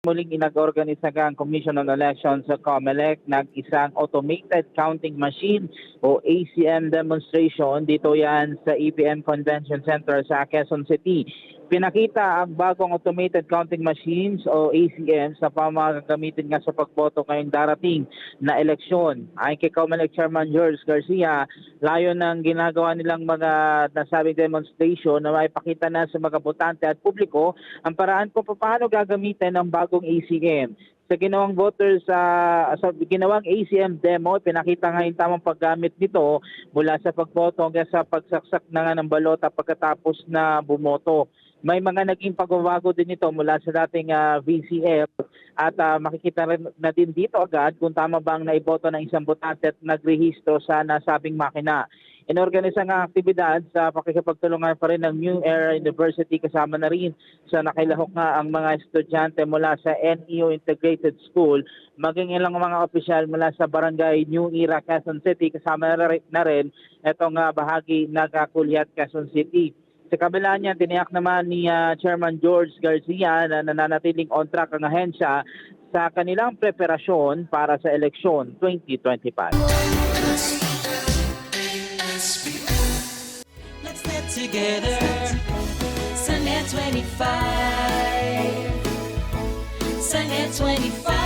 Muling inag-organisa ang Commission on Elections sa COMELEC ng isang automated counting machine o ACM demonstration. Dito yan sa EPM Convention Center sa Quezon City. Pinakita ang bagong automated counting machines o ACM sa pamagagamitin nga sa pagboto ngayong darating na eleksyon. Ayon kay COMELEC Chairman George Garcia, layo ng ginagawa nilang mga nasabing demonstration na maipakita na sa mga botante at publiko ang paraan kung paano gagamitin ang bagong ACM. Sa ginawang voters sa ginawang ACM demo, pinakita nga yung tamang paggamit nito mula sa pagboto hanggang sa pagsaksak na nga ng balota pagkatapos na bumoto. May mga naging pagbabago din ito mula sa dating VCF at makikita rin na din dito agad kung tama bang naiboto ng isang botante at nagrehistro sa nasabing makina. Inorganisa nga ang aktibidad sa pakikipagtulungan pa rin ng New Era University, kasama na rin sa nakilahok nga ang mga estudyante mula sa NEO Integrated School, maging ilang mga opisyal mula sa Barangay New Era, Quezon City, kasama na rin itong bahagi ng Kulyat, Quezon City. Sa kabila niya, tiniyak naman ni Chairman George Garcia na nananatiling on track ang ahensya sa kanilang preparasyon para sa eleksyon 2025. Let's get together, Sunday 25, Sunday 25.